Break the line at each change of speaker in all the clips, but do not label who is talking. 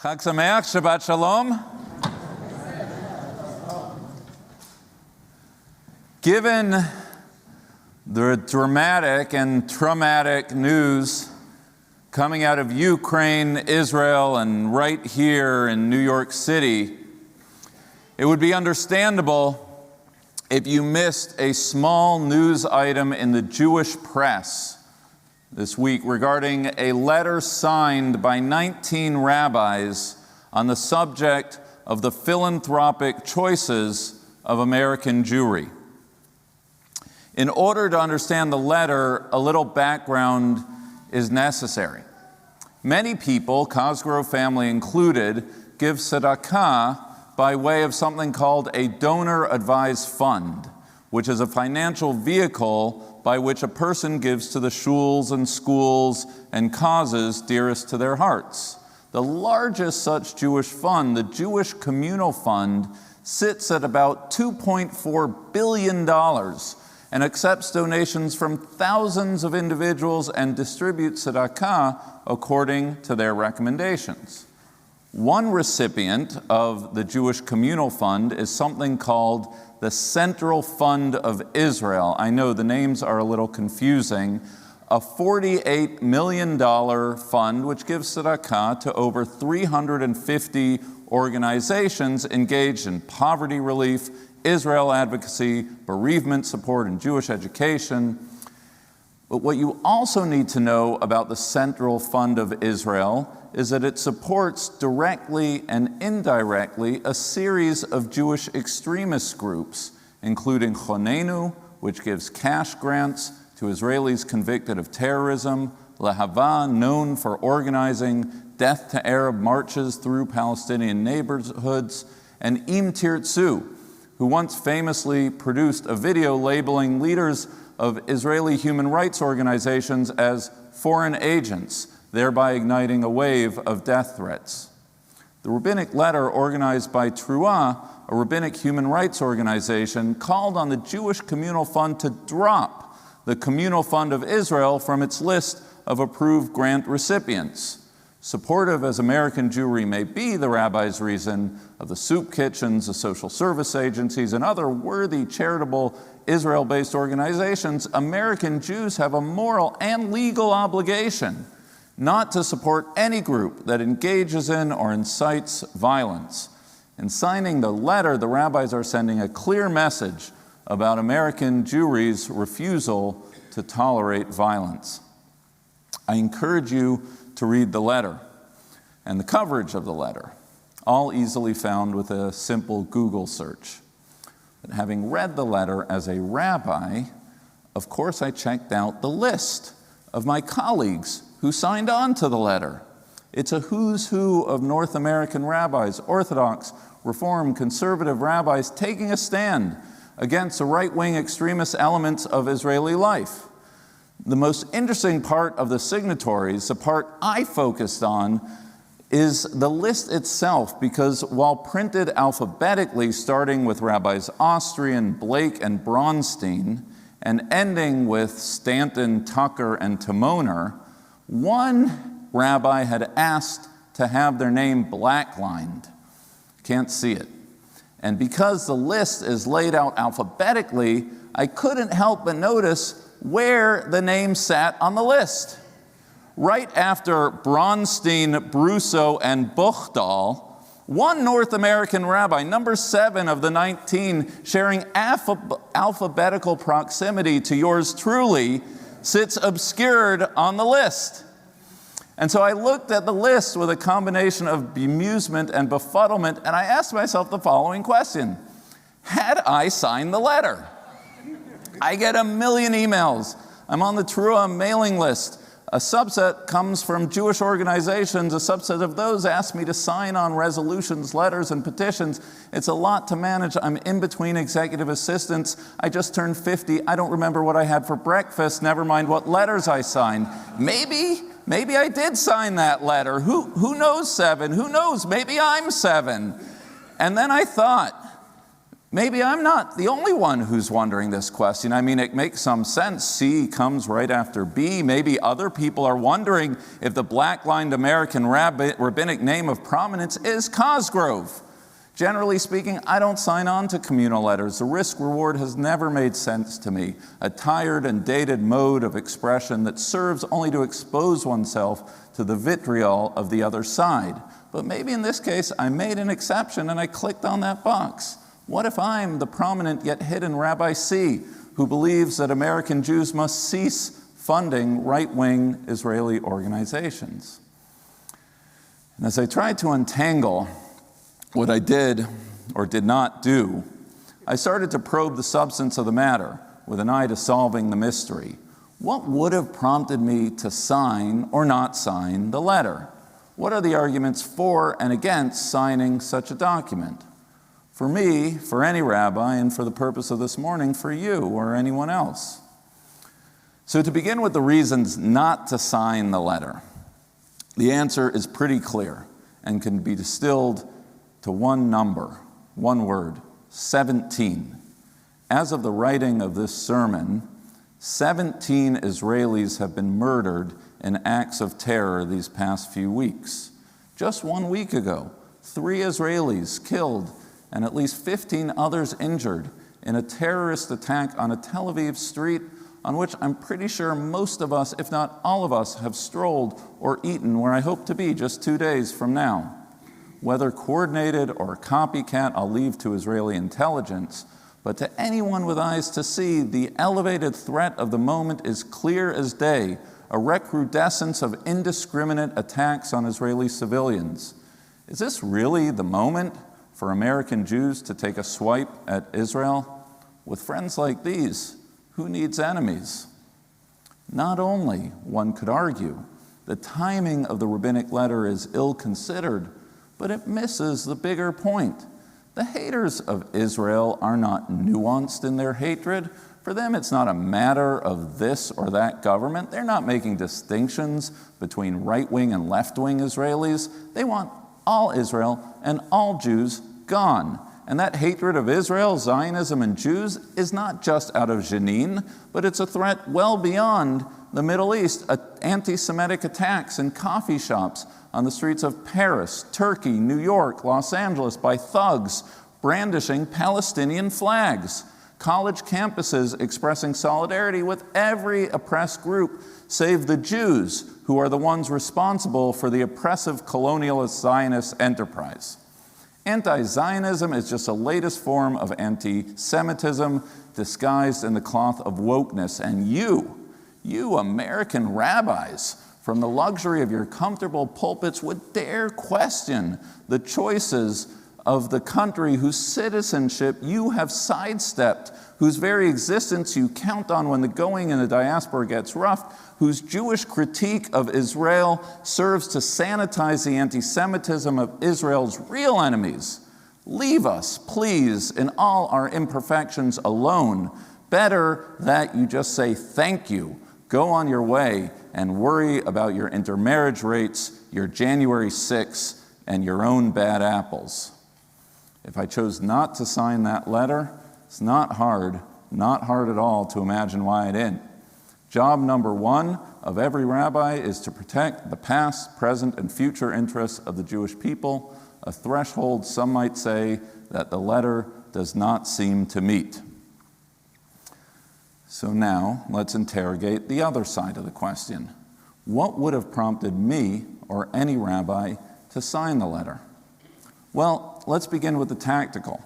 Chag Sameach, Shabbat Shalom. Given the dramatic and traumatic news coming out of Ukraine, Israel, and right here in New York City, it would be understandable if you missed a small news item in the Jewish press this week regarding a letter signed by 19 rabbis on the subject of the philanthropic choices of American Jewry. In order to understand the letter, a little background is necessary. Many people, Cosgrove family included, give tzedakah by way of something called a donor-advised fund, which is a financial vehicle by which a person gives to the shuls and schools and causes dearest to their hearts. The largest such Jewish fund, the Jewish Communal Fund, sits at about $2.4 billion and accepts donations from thousands of individuals and distributes tzedakah according to their recommendations. One recipient of the Jewish Communal Fund is something called the Central Fund of Israel. I know the names are a little confusing. A $48 million fund which gives tzedakah to over 350 organizations engaged in poverty relief, Israel advocacy, bereavement support, and Jewish education. But what you also need to know about the Central Fund of Israel is that it supports directly and indirectly a series of Jewish extremist groups, including Chonenu, which gives cash grants to Israelis convicted of terrorism, Lahava, known for organizing death to Arab marches through Palestinian neighborhoods, and Im Tirtzu, who once famously produced a video labeling leaders of Israeli human rights organizations as foreign agents, thereby igniting a wave of death threats. The rabbinic letter organized by Truah, a rabbinic human rights organization, called on the Jewish Communal Fund to drop the Communal Fund of Israel from its list of approved grant recipients. Supportive as American Jewry may be, the rabbis reason, of the soup kitchens, the social service agencies, and other worthy charitable Israel-based organizations, American Jews have a moral and legal obligation not to support any group that engages in or incites violence. In signing the letter, the rabbis are sending a clear message about American Jewry's refusal to tolerate violence. I encourage you to read the letter and the coverage of the letter, all easily found with a simple Google search. But having read the letter as a rabbi, of course I checked out the list of my colleagues who signed on to the letter. It's a who's who of North American rabbis, Orthodox, Reform, conservative rabbis taking a stand against the right-wing extremist elements of Israeli life. The most interesting part of the signatories, the part I focused on, is the list itself, because while printed alphabetically, starting with Rabbis Austrian, Blake, and Bronstein, and ending with Stanton, Tucker, and Timoner, one rabbi had asked to have their name blacklined. Can't see it. And because the list is laid out alphabetically, I couldn't help but notice where the name sat on the list. Right after Bronstein, Brusso, and Buchdal, one North American rabbi, number 7 of the 19, sharing alphabetical proximity to yours truly, sits obscured on the list. And so I looked at the list with a combination of bemusement and befuddlement, and I asked myself the following question: had I signed the letter? I get a million emails. I'm on the Truah mailing list. A subset comes from Jewish organizations. A subset of those ask me to sign on resolutions, letters, and petitions. It's a lot to manage. I'm in between executive assistants. I just turned 50. I don't remember what I had for breakfast, never mind what letters I signed. Maybe I did sign that letter. Who knows 7? Who knows? Maybe I'm 7. And then I thought, Maybe I'm not the only one who's wondering this question. I mean, it makes some sense. C comes right after B. Maybe other people are wondering if the black-lined American rabbinic name of prominence is Cosgrove. Generally speaking, I don't sign on to communal letters. The risk-reward has never made sense to me. A tired and dated mode of expression that serves only to expose oneself to the vitriol of the other side. But maybe in this case, I made an exception and I clicked on that box. What if I'm the prominent yet hidden Rabbi C, who believes that American Jews must cease funding right-wing Israeli organizations? And as I tried to untangle what I did or did not do, I started to probe the substance of the matter with an eye to solving the mystery. What would have prompted me to sign or not sign the letter? What are the arguments for and against signing such a document? For me, for any rabbi, and for the purpose of this morning, for you or anyone else. So to begin with the reasons not to sign the letter, the answer is pretty clear and can be distilled to one number, one word, 17. As of the writing of this sermon, 17 Israelis have been murdered in acts of terror these past few weeks. Just 1 week ago, 3 Israelis killed and at least 15 others injured in a terrorist attack on a Tel Aviv street on which I'm pretty sure most of us, if not all of us, have strolled or eaten where I hope to be just 2 days from now. Whether coordinated or copycat, I'll leave to Israeli intelligence, but to anyone with eyes to see, the elevated threat of the moment is clear as day, a recrudescence of indiscriminate attacks on Israeli civilians. Is this really the moment for American Jews to take a swipe at Israel? With friends like these, who needs enemies? Not only, one could argue, the timing of the rabbinic letter is ill-considered, but it misses the bigger point. The haters of Israel are not nuanced in their hatred. For them, it's not a matter of this or that government. They're not making distinctions between right-wing and left-wing Israelis. They want all Israel and all Jews gone. And that hatred of Israel, Zionism, and Jews is not just out of Jenin, but it's a threat well beyond the Middle East. Anti-Semitic attacks in coffee shops on the streets of Paris, Turkey, New York, Los Angeles by thugs brandishing Palestinian flags. College campuses expressing solidarity with every oppressed group save the Jews, who are the ones responsible for the oppressive colonialist Zionist enterprise. Anti-Zionism is just a latest form of anti-Semitism disguised in the cloth of wokeness. And you American rabbis, from the luxury of your comfortable pulpits, would dare question the choices of the country whose citizenship you have sidestepped, whose very existence you count on when the going in the diaspora gets rough, whose Jewish critique of Israel serves to sanitize the anti-Semitism of Israel's real enemies. Leave us, please, in all our imperfections alone. Better that you just say thank you, go on your way, and worry about your intermarriage rates, your January 6th, and your own bad apples. If I chose not to sign that letter, it's not hard at all to imagine why I didn't. Job number 1 of every rabbi is to protect the past, present, and future interests of the Jewish people, a threshold some might say that the letter does not seem to meet. So now, let's interrogate the other side of the question. What would have prompted me or any rabbi to sign the letter? Well, let's begin with the tactical.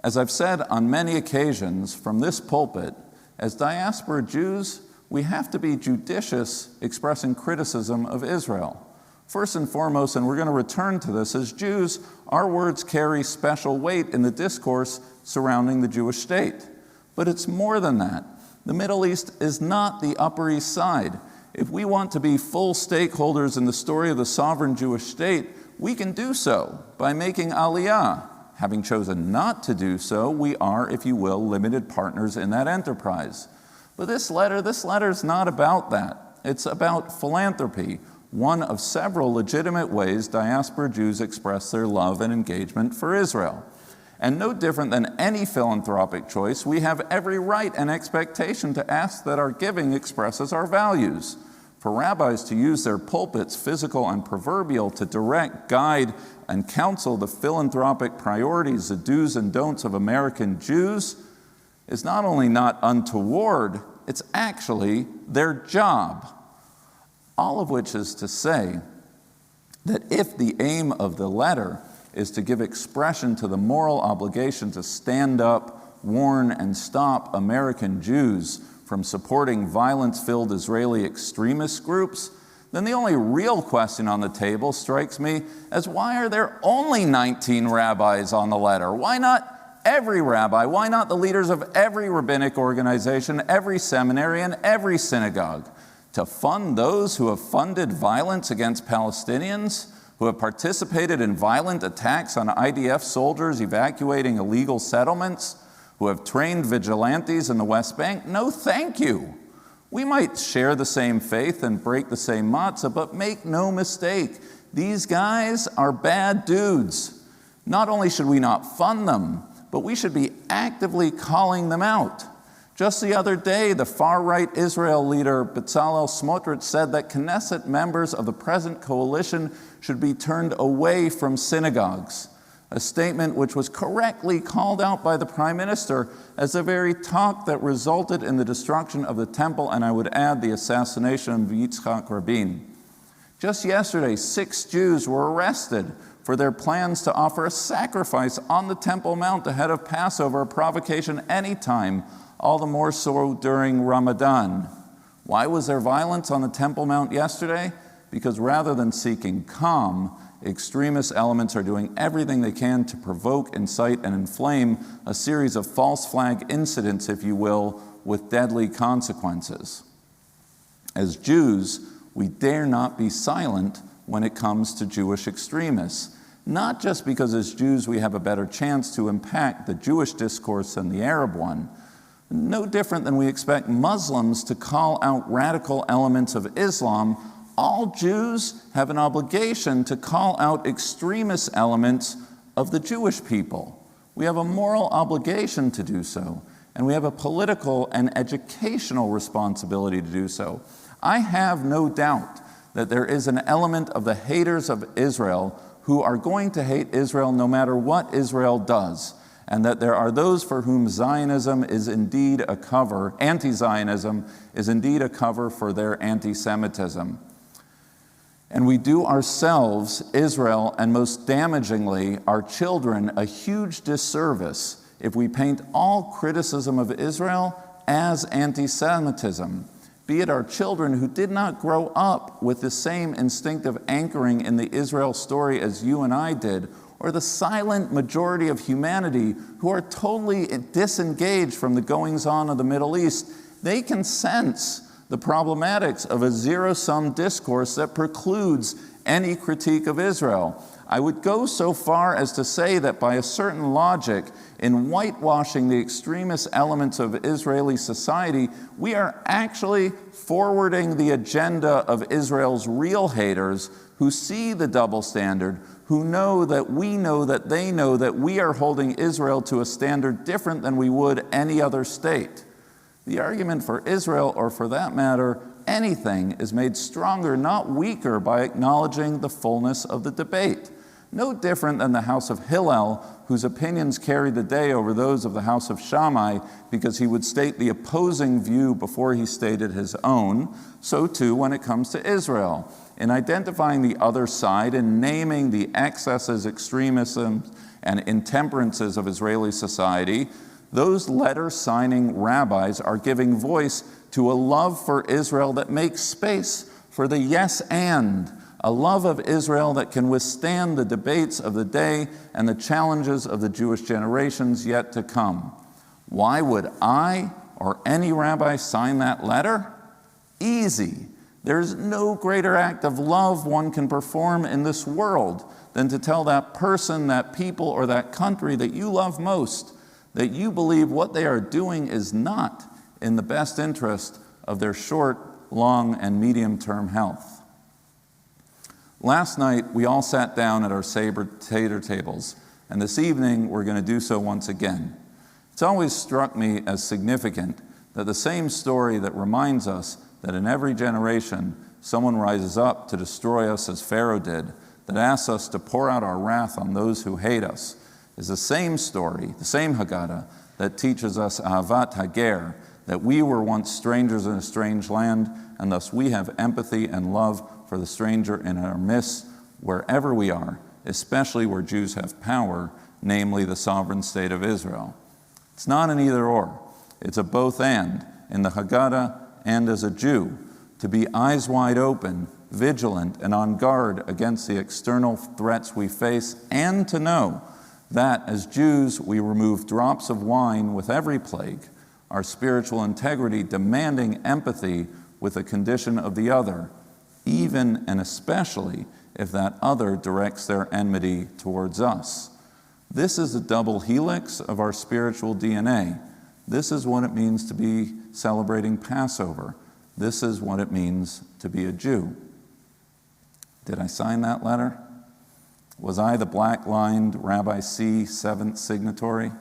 As I've said on many occasions from this pulpit, as diaspora Jews, we have to be judicious expressing criticism of Israel. First and foremost, and we're going to return to this, as Jews, our words carry special weight in the discourse surrounding the Jewish state. But it's more than that. The Middle East is not the Upper East Side. If we want to be full stakeholders in the story of the sovereign Jewish state, we can do so by making Aliyah. Having chosen not to do so, we are, if you will, limited partners in that enterprise. But this letter is not about that. It's about philanthropy, one of several legitimate ways diaspora Jews express their love and engagement for Israel. And no different than any philanthropic choice, we have every right and expectation to ask that our giving expresses our values. For rabbis to use their pulpits, physical and proverbial, to direct, guide, and counsel the philanthropic priorities, the do's and don'ts of American Jews, is not only not untoward, it's actually their job. All of which is to say that if the aim of the letter is to give expression to the moral obligation to stand up, warn, and stop American Jews from supporting violence-filled Israeli extremist groups, then the only real question on the table strikes me as why are there only 19 rabbis on the letter? Why not every rabbi? Why not the leaders of every rabbinic organization, every seminary, and every synagogue? To fund those who have funded violence against Palestinians, who have participated in violent attacks on IDF soldiers evacuating illegal settlements, who have trained vigilantes in the West Bank? No, thank you. We might share the same faith and break the same matzah, but make no mistake, these guys are bad dudes. Not only should we not fund them, but we should be actively calling them out. Just the other day, the far-right Israel leader Bezalel Smotrich said that Knesset members of the present coalition should be turned away from synagogues, a statement which was correctly called out by the Prime Minister as the very talk that resulted in the destruction of the temple, and I would add the assassination of Yitzhak Rabin. Just yesterday, 6 Jews were arrested for their plans to offer a sacrifice on the Temple Mount ahead of Passover, a provocation anytime, all the more so during Ramadan. Why was there violence on the Temple Mount yesterday? Because rather than seeking calm, extremist elements are doing everything they can to provoke, incite, and inflame a series of false flag incidents, if you will, with deadly consequences. As Jews, we dare not be silent when it comes to Jewish extremists, not just because as Jews we have a better chance to impact the Jewish discourse than the Arab one. No different than we expect Muslims to call out radical elements of Islam, all Jews have an obligation to call out extremist elements of the Jewish people. We have a moral obligation to do so, and we have a political and educational responsibility to do so. I have no doubt that there is an element of the haters of Israel who are going to hate Israel no matter what Israel does, and that there are those for whom Zionism is indeed a cover, anti-Zionism is indeed a cover for their anti-Semitism. And we do ourselves, Israel, and most damagingly, our children, a huge disservice if we paint all criticism of Israel as anti-Semitism, be it our children who did not grow up with the same instinctive anchoring in the Israel story as you and I did, or the silent majority of humanity who are totally disengaged from the goings-on of the Middle East. They can sense the problematics of a zero-sum discourse that precludes any critique of Israel. I would go so far as to say that by a certain logic, in whitewashing the extremist elements of Israeli society, we are actually forwarding the agenda of Israel's real haters who see the double standard, who know that they know that we are holding Israel to a standard different than we would any other state. The argument for Israel, or for that matter, anything, is made stronger, not weaker, by acknowledging the fullness of the debate. No different than the house of Hillel, whose opinions carried the day over those of the house of Shammai because he would state the opposing view before he stated his own, so too when it comes to Israel. In identifying the other side and naming the excesses, extremisms, and intemperances of Israeli society, those letter-signing rabbis are giving voice to a love for Israel that makes space for the yes and, a love of Israel that can withstand the debates of the day and the challenges of the Jewish generations yet to come. Why would I or any rabbi sign that letter? Easy. There's no greater act of love one can perform in this world than to tell that person, that people, or that country that you love most that you believe what they are doing is not in the best interest of their short, long, and medium-term health. Last night, we all sat down at our Seder tables, And this evening, we're going to do so once again. It's always struck me as significant that the same story that reminds us that in every generation, someone rises up to destroy us as Pharaoh did, that asks us to pour out our wrath on those who hate us, is the same story, the same Haggadah, that teaches us Ahavat Hager, that we were once strangers in a strange land, and thus we have empathy and love for the stranger in our midst, wherever we are, especially where Jews have power, namely the sovereign state of Israel. It's not an either or, it's a both and, in the Haggadah and as a Jew, to be eyes wide open, vigilant, and on guard against the external threats we face, and to know that as Jews we remove drops of wine with every plague, our spiritual integrity demanding empathy with the condition of the other, even and especially if that other directs their enmity towards us. This is the double helix of our spiritual DNA. This is what it means to be celebrating Passover. This is what it means to be a Jew. Did I sign that letter? Was I the black-lined Rabbi C. seventh signatory?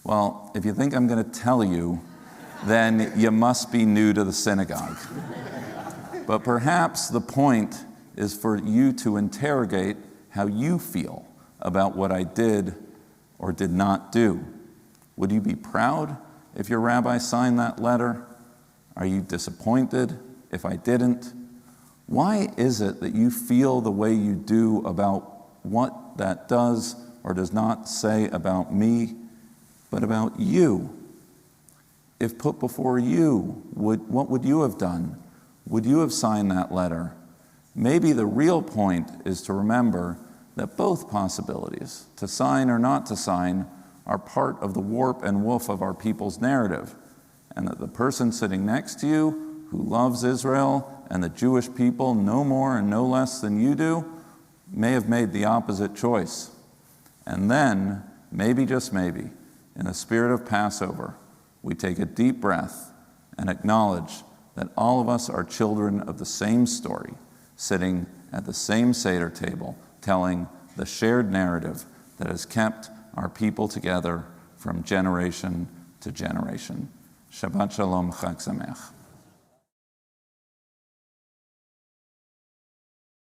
Well, if you think I'm going to tell you, then you must be new to the synagogue. But perhaps the point is for you to interrogate how you feel about what I did or did not do. Would you be proud if your rabbi signed that letter? Are you disappointed if I didn't? Why is it that you feel the way you do about what that does or does not say about me, but about you? If put before you, what would you have done? Would you have signed that letter? Maybe the real point is to remember that both possibilities, to sign or not to sign, are part of the warp and woof of our people's narrative, and that the person sitting next to you, who loves Israel and the Jewish people no more and no less than you do, may have made the opposite choice. And then, maybe, just maybe, in the spirit of Passover, we take a deep breath and acknowledge that all of us are children of the same story, sitting at the same Seder table, telling the shared narrative that has kept our people together from generation to generation. Shabbat Shalom, Chag Sameach.